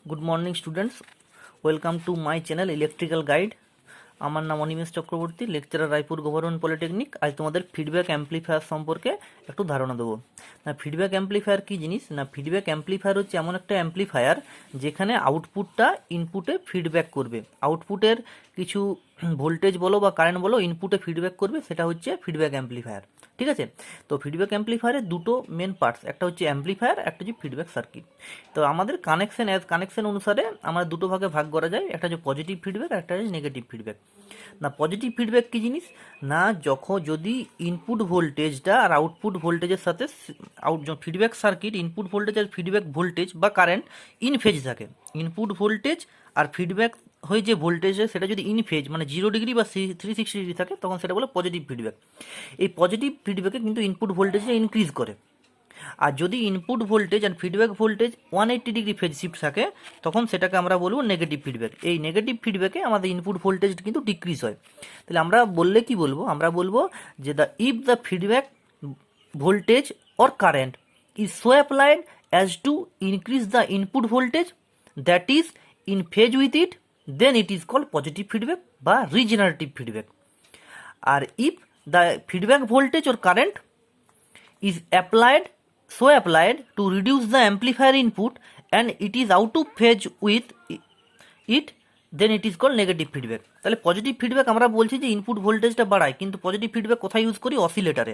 Good morning students, welcome to my channel electrical guide. আমার নাম Animesh Chakraborty, lecturer Raipur government polytechnic. আজ তোমাদের ফিডব্যাক অ্যাম্পলিফায়ার সম্পর্কে একটু ধারণা দেবো। না, ফিডব্যাক অ্যাম্পলিফায়ার কী জিনিস? না, ফিডব্যাক অ্যাম্পলিফায়ার হচ্ছে এমন একটা অ্যাম্পলিফায়ার যেখানে আউটপুটটা ইনপুটে ফিডব্যাক করবে। আউটপুটের কিছু ভোল্টেজ বলো বা কারেন্ট বলো ইনপুটে ফিডব্যাক করবে, সেটা হচ্ছে ফিডব্যাক অ্যাম্পলিফায়ার। ঠিক আছে? তো ফিডব্যাক অ্যাম্পলিফায়ারের দুটো মেন পার্টস, একটা হচ্ছে অ্যাম্পলিফায়ার, একটা হচ্ছে ফিডব্যাক সার্কিট। তো আমাদের কানেকশন অনুসারে আমরা দুটো ভাগে ভাগ করা যায়, একটা হচ্ছে পজিটিভ ফিডব্যাক আর একটা হচ্ছে নেগেটিভ ফিডব্যাক। না, পজিটিভ ফিডব্যাক কী জিনিস? না, যদি ইনপুট ভোল্টেজটা আর আউটপুট ভোল্টেজের সাথে ফিডব্যাক সার্কিট ইনপুট ভোল্টেজ আর ফিডব্যাক ভোল্টেজ বা কারেন্ট ইন ফেজ থাকে। ইনপুট ভোল্টেজ আর ফিডব্যাক হয়ে যে ভোল্টেজ সেটা যদি ইন ফেজ মানে 0 ডিগ্রি বা 360 ডিগ্রি থাকে, তখন সেটা বলে পজিটিভ ফিডব্যাক। এই পজিটিভ ফিডব্যাকে কিন্তু ইনপুট ভোল্টেজটা ইনক্রিজ করে। আর যদি ইনপুট ভোল্টেজ আর feedback voltage 180 degree phase shift থাকে, তখন সেটাকে আমরা বলবো নেগেটিভ ফিডব্যাক। এই নেগেটিভ ফিডব্যাকে আমাদের ইনপুট ভোল্টেজ কিন্তু ডিক্রিজ হয়। তাহলে আমরা বললে কি বলবো? আমরা বলবো যে if the feedback voltage or current is so applied as to increase the input voltage that is in phase with it, then it is called positive feedback বা রিজেনারেটিভ ফিডব্যাক। আর if the feedback voltage or current is applied to reduce the amplifier input and it is out of phase with it, then it is called negative feedback. তাহলে positive feedback আমরা বলছি যে input ভোল্টেজটা বাড়ায়, কিন্তু positive feedback কোথায় use করি? অসিলেটারে।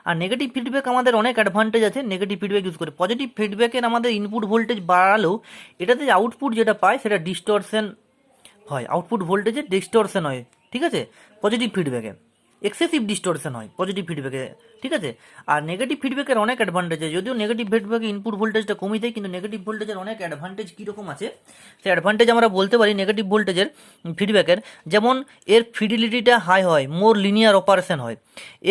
আর negative feedback আমাদের অনেক অ্যাডভান্টেজ আছে নেগেটিভ ফিডব্যাক ইউজ করে। পজিটিভ ফিডব্যাকের আমাদের ইনপুট ভোল্টেজ বাড়ালেও এটাতে আউটপুট যেটা পায় সেটা ডিস্টরশন হয়, আউটপুট ভোল্টেজের ডিস্টরশন হয়। ঠিক আছে? পজিটিভ ফিডব্যাকে এক্সেসিভ ডিস্টরশন হয় পজিটিভ ফিডব্যাকে। ঠিক আছে? আর নেগেটিভ ফিডব্যাকের অনেক অ্যাডভান্টেজ আছে, যদিও নেগেটিভ ফিডব্যাকে ইনপুট ভোল্টেজটা কমিয়ে দেয়, কিন্তু নেগেটিভ ভোল্টেজের অনেক অ্যাডভান্টেজ কীরকম আছে সেই অ্যাডভান্টেজ আমরা বলতে পারি নেগেটিভ ভোল্টেজের ফিডব্যাকের। যেমন এর ফিডিলিটিটা হাই হয়, মোর লিনিয়ার অপারেশন হয়,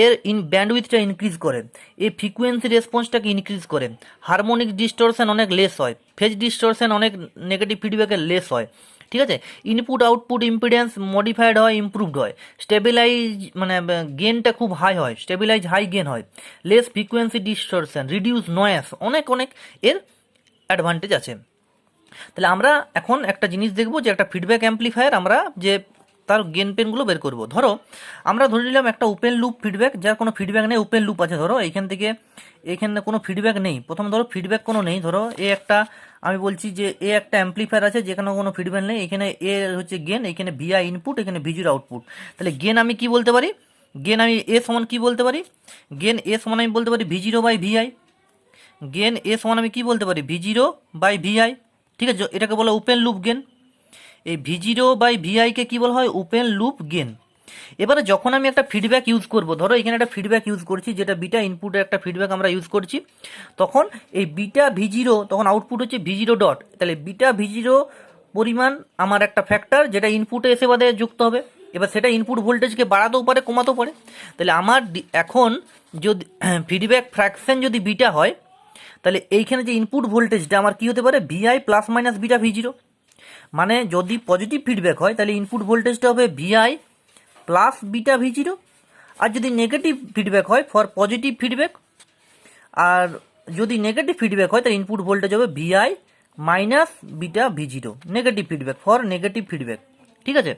এর ব্যান্ডউইথটা ইনক্রিজ করে, এর ফ্রিকুয়েন্সি রেসপন্সটাকে ইনক্রিজ করে, হারমোনিক ডিস্টরশন অনেক লেস হয়, ফেজ ডিস্টরশন অনেক নেগেটিভ ফিডব্যাকের লেস হয়। ঠিক আছে? ইনপুট আউটপুট ইম্পিডেন্স মডিফাইড হয়, ইমপ্রুভড হয়, স্টেবিলাইজ মানে গেনটা খুব হাই হয়, স্টেবিলাইজ হাই গেন হয়, less frequency distortion, reduce noise, অনেক এর অ্যাডভান্টেজ আছে। তাহলে আমরা এখন একটা জিনিস দেখবো যে একটা ফিডব্যাক অ্যাম্পলিফায়ার আমরা যে তার গেন পেনগুলো বের করব। ধরো আমরা ধরে নিলাম একটা ওপেন লুপ ফিডব্যাক, যার কোনো ফিডব্যাক নেই, ওপেন লুপ আছে। ধরো এখানে কোনো ফিডব্যাক নেই, প্রথম ধরো ফিডব্যাক কোনো নেই। ধরো আমি বলছি যে একটা অ্যাম্পলিফায়ার আছে যেখানে কোনো ফিডব্যাক নেই, এখানে হচ্ছে গেন, এখানে ভিআই ইনপুট, এখানে ভিজির আউটপুট। তাহলে গেন আমি কি বলতে পারি? গেন আমি সমান কি বলতে পারি? গেন সমান আমি বলতে পারি V0/VI। গেন সমান আমি কি বলতে পারি? V0/VI। ঠিক আছে? এটাকে বলা ওপেন লুপ গেন। এই V0/VI কে কি বলা হয়? Open loop gain. এবারে যখন আমি একটা ফিডব্যাক ইউজ করব, ধরো এখানে একটা ফিডব্যাক ইউজ করছি যেটা বিটা ইনপুটের একটা ফিডব্যাক আমরা ইউজ করছি, তখন এই বিটা V0 তখন আউটপুট হচ্ছে V0 ডট। তাহলে বিটা V0 পরিমাণ আমার একটা ফ্যাক্টর যেটা ইনপুটে এসে বাদে যুক্ত হবে। এবার সেটা ইনপুট ভোল্টেজকে বাড়াতেও পারে, কমাতেও পারে। তাহলে আমার এখন যদি ফিডব্যাক ফ্র্যাকশন যদি বিটা হয়, তাহলে এইখানে যে ইনপুট ভোল্টেজটা আমার কি হতে পারে? VI plus minus beta V0। মানে যদি পজিটিভ ফিডব্যাক হয় তাহলে ইনপুট ভোল্টেজটা হবে VI প্লাস বিটা V0, আর যদি নেগেটিভ ফিডব্যাক হয় ফর পজিটিভ ফিডব্যাক, আর যদি নেগেটিভ ফিডব্যাক হয় তাহলে ইনপুট ভোল্টেজ হবে VI minus beta V0, negative feedback for negative feedback. ঠিক আছে?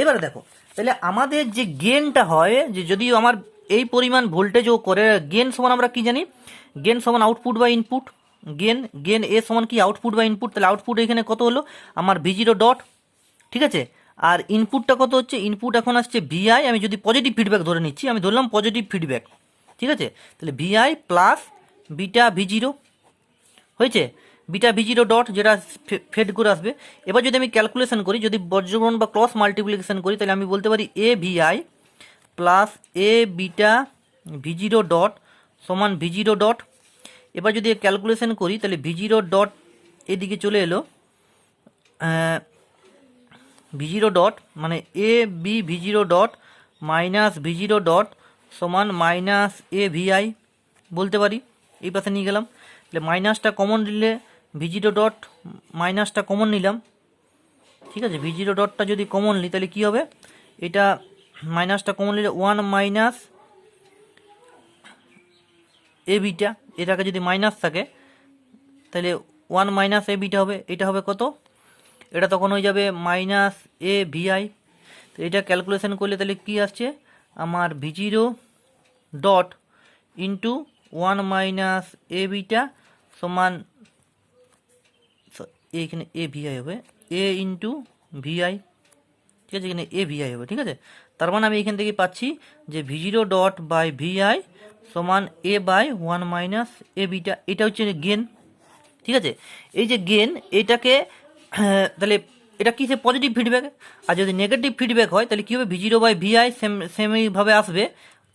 এবারে দেখো, তাহলে আমাদের যে গেনটা হয়, যে যদি আমার এই পরিমাণ ভোল্টেজ ও করে, গেন সমান আমরা কি জানি? গেন সমান আউটপুট বা ইনপুট। গেন সমান কি? আউটপুট বা ইনপুট। তাহলে আউটপুট এখানে কত হলো? আমার V0 ডট। ঠিক আছে? আর ইনপুটটা কত হচ্ছে? ইনপুট এখন আসছে VI। আমি যদি পজিটিভ ফিডব্যাক ধরে নিচ্ছি, আমি ধরলাম পজিটিভ ফিডব্যাক। ঠিক আছে? তাহলে VI প্লাস বিটা V0 হয়েছে, বিটা V0 ডট, যেটা ফেড করে আসবে। এবার যদি আমি ক্যালকুলেশন করি, যদি বজ্রগ্রহণ বা ক্রস মাল্টিপ্লিকেশন করি, তাহলে আমি বলতে পারি VI plus beta V0 dot সমান V0 ডট। এবার যদি ক্যালকুলেশন করি তাহলে V0 ডট এদিকে চলে এলো, V0 ডট মানে V0 dot minus V0 dot সমান মাইনাস VI বলতে পারি। এই পাশে নিয়ে গেলাম, তাহলে মাইনাসটা কমন নিলে V0 ডট মাইনাসটা কমন নিলাম। ঠিক আছে? V0 ডটটা যদি কমন নিই তাহলে কী হবে? এটা মাইনাসটা কমন নিলে 1 মাইনাস বিটা, এটাকে যদি মাইনাস থাকে তাহলে ওয়ান মাইনাস এ বিটা হবে, এটা হবে কত, এটা তখন হয়ে যাবে মাইনাস এ ভিআই। তো এটা ক্যালকুলেশন করলে তাহলে কি আসছে আমার V0 dot into one minus A beta সমান, এখানে এ ভিআই হবে, এ ইন্টু ভিআই, ঠিক আছে, এখানে এ ভিআই হবে, ঠিক আছে। তার মানে আমি এখান থেকে পাচ্ছি যে V0 ডট বাই ভিআই সমান A by one minus A beta, এটা হচ্ছে গেন, ঠিক আছে। এই যে গেন, এটাকে তাহলে এটা কি, সে পজিটিভ ফিডব্যাক, আর যদি নেগেটিভ ফিডব্যাক হয় তাহলে কী হবে, V0 বাই ভিআই সেমইভাবে আসবে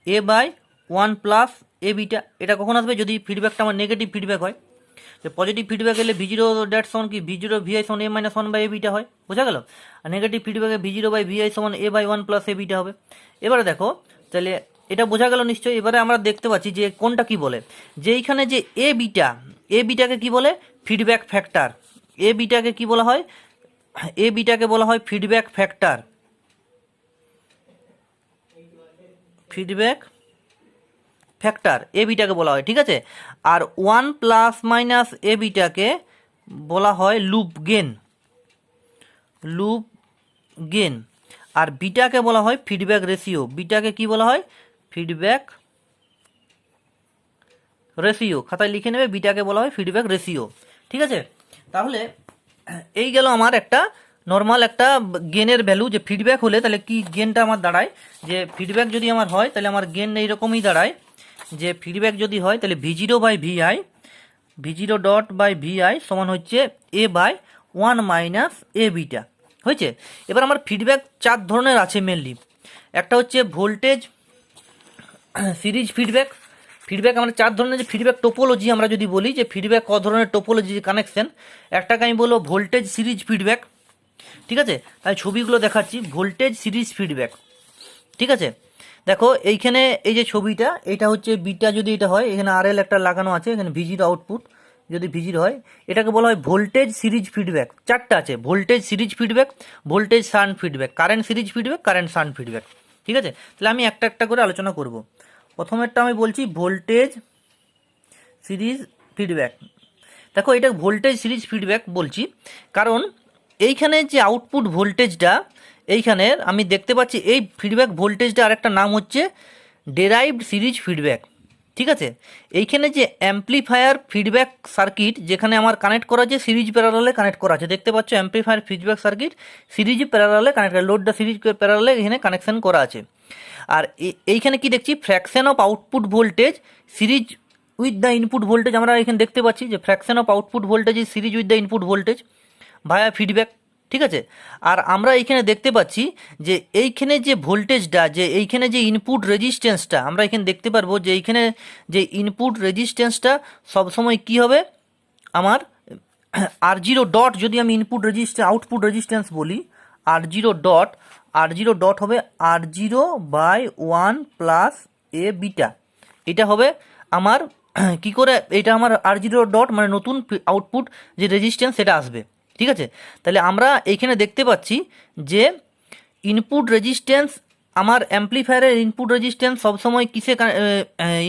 A by one plus A beta. এটা কখন আসবে, যদি ফিডব্যাকটা আমার নেগেটিভ ফিডব্যাক হয়। যে পজিটিভ ফিডব্যাক এলে V0 ড্যাট সমান কি, V0 ভিআই সমান A minus one by A beta হয়, বোঝা গেল। আর নেগেটিভ ফিডব্যাকে V0 বাই ভিআই সমান A by one plus A beta হবে। এবারে দেখো, তাহলে এটা বোঝা গেল নিশ্চয়ই। এবারে আমরা দেখতে পাচ্ছি যে কোনটা কি বলে, যে এইখানে যে এ বিটাকে কি বলে, ফিডব্যাক ফ্যাক্টর। এ বিটাকে কি বলা হয়, এ বিটাকে বলা হয় ফিডব্যাক ফ্যাক্টর, ফিডব্যাক ফ্যাক্টর এ বিটাকে বলা হয়, ঠিক আছে। আর ওয়ান প্লাস মাইনাস এ বিটাকে বলা হয় লুপ গেন, লুপ গেন। আর বিটাকে বলা হয় ফিডব্যাক রেশিও, বিটাকে কি বলা হয়, ফিডব্যাক রেশিও, খাতায় লিখে নেবে, বিটাকে বলা হয় ফিডব্যাক রেশিও, ঠিক আছে। তাহলে এই গেল আমার একটা নর্মাল একটা গেনের ভ্যালু, যে ফিডব্যাক হলে তাহলে কি গেনটা আমার দাঁড়ায়, যে ফিডব্যাক যদি আমার হয় তাহলে আমার গেন এইরকমই দাঁড়ায়, যে ফিডব্যাক যদি হয় তাহলে V0 by VI, V0 dot by VI সমান হচ্ছে A by one minus A beta, হয়েছে। এবার আমার ফিডব্যাক চার ধরনের আছে মেনলি। একটা হচ্ছে ভোল্টেজ সিরিজ ফিডব্যাক, ফিডব্যাক আমরা চার ধরনের, যে ফিডব্যাক টোপোলজি আমরা যদি বলি, যে ফিডব্যাক ক ধরনের টোপোলজি কানেকশন, একটাকে আমি বলবো ভোল্টেজ সিরিজ ফিডব্যাক, ঠিক আছে। তাই ছবিগুলো দেখাচ্ছি, ভোল্টেজ সিরিজ ফিডব্যাক, ঠিক আছে। দেখো এইখানে এই যে ছবিটা, এটা হচ্ছে বিটা, যদি এটা হয় এখানে RL একটা লাগানো আছে, এখানে V0 আউটপুট যদি V0 হয়, এটাকে বলা হয় ভোল্টেজ সিরিজ ফিডব্যাক। চারটা আছে, voltage series feedback, voltage shunt feedback, current series feedback, current shunt feedback, ঠিক আছে। তাহলে আমি একটা একটা করে আলোচনা করব। প্রথমেরটা আমি বলছি ভোল্টেজ সিরিজ ফিডব্যাক। দেখো এটা ভোল্টেজ সিরিজ ফিডব্যাক বলছি কারণ এইখানে যে আউটপুট ভোল্টেজটা, এইখানে আমি দেখতে পাচ্ছি এই ফিডব্যাক ভোল্টেজটা আরেকটা নাম হচ্ছে ডেরাইভড সিরিজ ফিডব্যাক, ঠিক আছে। এইখানে যে অ্যাম্প্লিফায়ার ফিডব্যাক সার্কিট, যেখানে আমার কানেক্ট করা আছে সিরিজ প্যারালালে কানেক্ট করা আছে, দেখতে পাচ্ছ অ্যাম্প্লিফায়ার ফিডব্যাক সার্কিট সিরিজ প্যারালালে কানেক্ট, লোডটা সিরিজ প্যারালালে এখানে কানেকশন করা আছে। আর এইখানে কি দেখছি, fraction of output voltage series with the input voltage, আমরা এখানে দেখতে পাচ্ছি যে fraction of output voltage is series with the input voltage via feedback, ঠিক আছে। আর আমরা এইখানে দেখতে পাচ্ছি যে এইখানে যে ভোল্টেজটা, যে এইখানে যে ইনপুট রেজিস্ট্যান্সটা, আমরা এখানে দেখতে পারবো যে এইখানে যে ইনপুট রেজিস্ট্যান্সটা সবসময় কি হবে আমার R0 ডট, যদি আমি ইনপুট আউটপুট রেজিস্ট্যান্স বলি R0 ডট হবে R0 by one plus A beta, এটা হবে আমার কি করে, এটা আমার R0 ডট মানে নতুন আউটপুট যে রেজিস্ট্যান্স সেটা আসবে, ঠিক আছে। তাহলে আমরা এইখানে দেখতে পাচ্ছি যে ইনপুট রেজিস্ট্যান্স, আমার অ্যাম্প্লিফায়ারের ইনপুট রেজিস্ট্যান্স সবসময় কিসে,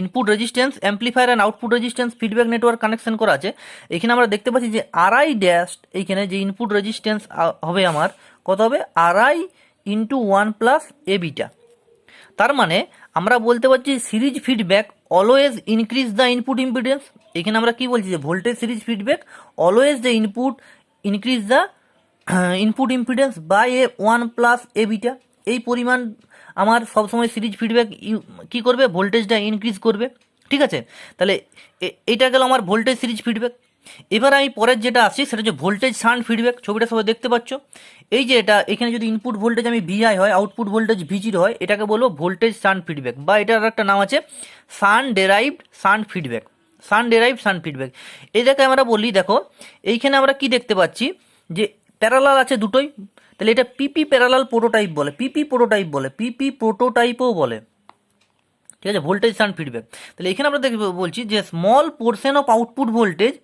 input resistance amplifier and output resistance feedback network connection করা আছে। এখানে আমরা দেখতে পাচ্ছি যে RI ড্যাশ, এইখানে যে ইনপুট রেজিস্ট্যান্স হবে আমার কত হবে, RI into one plus A beta. তার মানে আমরা বলতে পারছি series feedback always increase the input impedance. এখানে আমরা কি বলছি, যে voltage series feedback always the input increase the input impedance by A one plus A beta. এই পরিমাণ আমার সবসময় সিরিজ ফিডব্যাক কী করবে, ভোল্টেজটা ইনক্রিজ করবে, ঠিক আছে। তাহলে এটা গেল আমার ভোল্টেজ সিরিজ ফিডব্যাক। এবার আমি পরের যেটা আসছি সেটা হচ্ছে ভোল্টেজ শান্ট ফিডব্যাক। ছবিটা সবাই দেখতে পাচ্ছ, এই যে এটা এখানে যদি ইনপুট ভোল্টেজ আমি VI হয়, আউটপুট ভোল্টেজ V0 হয়, এটাকে বলবো ভোল্টেজ শান্ট ফিডব্যাক, বা এটার একটা নাম আছে shunt ডেরাইভড shunt feedback, shunt ডেরাইভড shunt feedback. এটাকে আমরা বলি, দেখো এইখানে আমরা কি দেখতে পাচ্ছি যে প্যারালাল আছে দুটোই, তাহলে এটা পিপি প্যারালাল প্রোটোটাইপ বলে, পিপি প্রোটোটাইপও বলে, ঠিক আছে, ভোল্টেজ শান্ট ফিডব্যাক। তাহলে এখানে আমরা বলছি যে small portion of output voltage,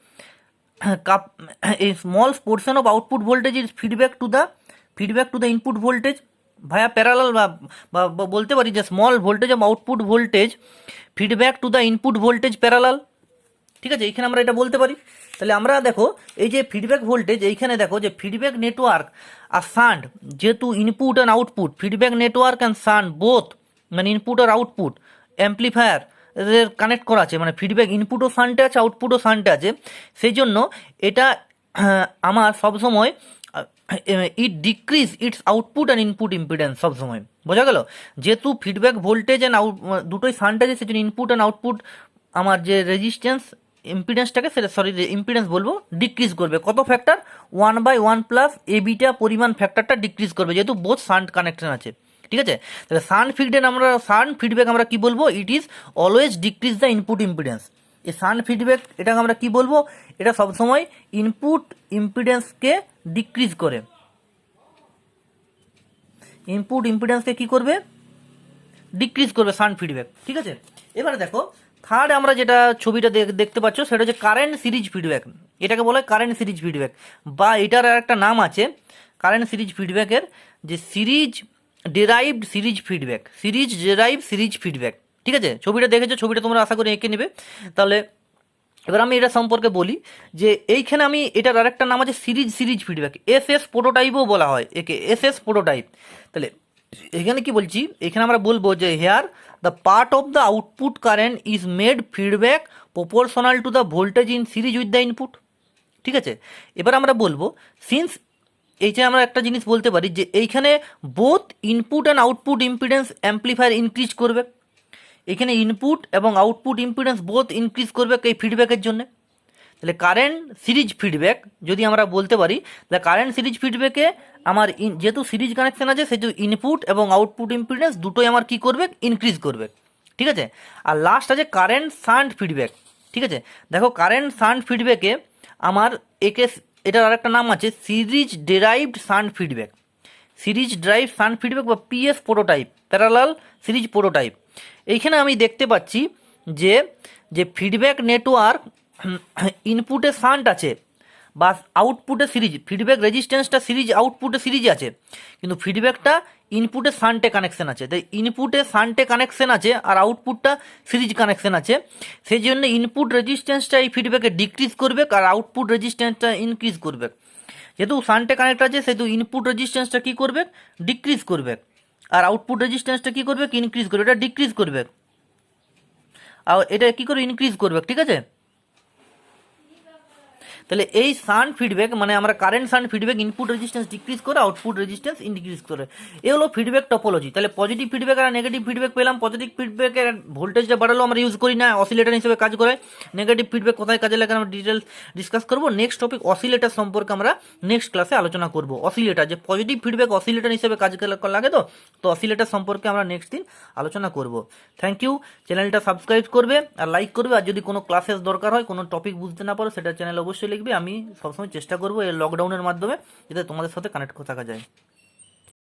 a small portion of output voltage is feedback to the input voltage via parallel, বা বলতে পারি যে small voltage of output voltage feedback to the input voltage parallel, ঠিক আছে, এইখানে আমরা এটা বলতে পারি। তাহলে আমরা দেখো এই যে ফিডব্যাক ভোল্টেজ, এইখানে দেখো যে ফিডব্যাক নেটওয়ার্ক আর শান্ট, যেহেতু input and output, feedback network and shunt both, মানে ইনপুট আর আউটপুট অ্যাম্পলিফায়ার এদের কানেক্ট করা আছে, মানে ফিডব্যাক ইনপুটও শান্টে আছে, আউটপুটও শান্টে আছে। সেই জন্য এটা আমার সবসময় it decrease its output and input impedance সবসময়, বোঝা গেল? যেহেতু ফিডব্যাক ভোল্টেজ অ্যান্ড দুটোই শান্ট আছে, সেই জন্য ইনপুট অ্যান্ড আউটপুট আমার যে রেজিস্ট্যান্স ইম্পিডেন্সটাকে, সেটা ইম্পিডেন্স বলবো, ডিক্রিজ করবে। কত ফ্যাক্টর? 1/1 প্লাস এবিটা পরিমাণ ফ্যাক্টরটা ডিক্রিজ করবে, যেহেতু বোথ শান্ট কানেকশন আছে। ঠিক আছে, তাহলে শান্ট ফিডব্যাক আমরা কি বলবো? It is always decrease the input impedance. এই শান্ট ফিডব্যাক এটাকে আমরা কি বলবো? এটা সবসময় ইনপুট ইম্পিডেন্সকে ডিক্রিজ করে, ইনপুট ইম্পিডেন্সকে কি করবে? ডিক্রিজ করবে শান্ট ফিডব্যাক। ঠিক আছে, এবারে দেখো থার্ড আমরা যেটা ছবিটা দেখতে পাচ্ছ, সেটা হচ্ছে কারেন্ট সিরিজ ফিডব্যাক। এটাকে বলা হয় কারেন্ট সিরিজ ফিডব্যাক, বা এটার আর একটা নাম আছে কারেন্ট সিরিজ ফিডব্যাকের, যে series ডেরাইভড series feedback, series feedback. ঠিক আছে, ছবিটা দেখেছো, ছবিটা তোমরা আশা করি এঁকে নেবে। তাহলে এবার আমি এটা সম্পর্কে বলি যে এইখানে আমি এটার আরেকটা নাম আছে সিরিজ ফিডব্যাক, এস প্রোটোটাইপও বলা হয় একে, এস প্রোটোটাইপ। তাহলে এখানে কি বলছি? এখানে আমরা বলবো যে here the part of the output current is made feedback proportional to the voltage in series with the input. ঠিক আছে, এবার আমরা বলবো সিন্স এইটা আমরা একটা জিনিস বলতে পারি যে এইখানে both input and output impedance amplifier increase করবে। এখানে ইনপুট এবং আউটপুট ইম্পিডেন্স বোথ ইনক্রিজ করবে এই ফিডব্যাকের জন্য। তাহলে কারেন্ট সিরিজ ফিডব্যাক যদি আমরা বলতে পারি, তাহলে কারেন্ট সিরিজ ফিডব্যাকে আমার যেহেতু সিরিজ কানেকশন আছে, সেহেতু ইনপুট এবং আউটপুট ইম্পিডেন্স দুটোই আমার কি করবে? ইনক্রিজ করবে। ঠিক আছে, আর লাস্ট আছে কারেন্ট শান্ট ফিডব্যাক। ঠিক আছে, দেখো কারেন্ট শান্ট ফিডব্যাকে আমার এটার আরেকটা নাম আছে series derived shunt feedback, series drive shunt feedback বা PS prototype, parallel series prototype. এইখানে আমি দেখতে পাচ্ছি যে যে ফিডব্যাক নেটওয়ার্ক ইনপুটে শান্ট আছে বা আউটপুটে সিরিজ, ফিডব্যাক রেজিস্ট্যান্সটা সিরিজ, আউটপুটে সিরিজ আছে, কিন্তু ফিডব্যাকটা ইনপুটে শান্টে কানেকশন আছে। তাই ইনপুটে শান্টে কানেকশন আছে আর আউটপুটটা সিরিজ কানেকশন আছে, সেই জন্য ইনপুট রেজিস্ট্যান্সটা এই ফিডব্যাকে ডিক্রিজ করবে আর আউটপুট রেজিস্ট্যান্সটা ইনক্রিজ করবে। যেহেতু শান্টে কানেক্ট আছে, সেহেতু ইনপুট রেজিস্ট্যান্সটা কী করবে? ডিক্রিজ করবে, আর আউটপুট রেজিস্ট্যান্সটা কী করবে? ইনক্রিজ করবে। এটা ডিক্রিজ করবে আর এটা কী করবে? ইনক্রিজ করবে। ঠিক আছে, তাহলে এই শান্ট ফিডব্যাক মানে আমরা current shunt feedback input resistance decrease করে, আউটপুট রেজিস্ট্যান্স ইনক্রিজ করে। এ হলো ফিডব্যাক টপোলজি। তাহলে পজিটিভ ফিডব্যাক আর নেগেটিভ ফিডব্যাক পেলাম। পজিটিভ ফিডব্যাকের ভোল্টেজটা বাড়ালো আমরা ইউজ করি না, অসিলেটর হিসেবে কাজ করে। নেগেটিভ ফিডব্যাক কোথায় কাজে লাগে আমরা ডিটেলস ডিসকাস করবো। নেক্সট টপিক অসিলেটর সম্পর্কে আমরা নেক্সট ক্লাসে আলোচনা করব। অসিলেটর, যে পজিটিভ ফিডব্যাক অসিলেটর হিসেবে কাজ লাগে, তো অসিলেটর সম্পর্কে আমরা নেক্সট দিন আলোচনা করব। Thank you. চ্যানেলটা সাবস্ক্রাইব করবে আর লাইক করবে, আর যদি কোনো ক্লাসেস দরকার হয়, কোনো টপিক বুঝতে না পারো, সেটা চ্যানেল অবশ্যই লিখবে। আমি সবসময় চেষ্টা করবো এই লকডাউনের মাধ্যমে যাতে তোমাদের সাথে কানেক্ট থাকা যায়।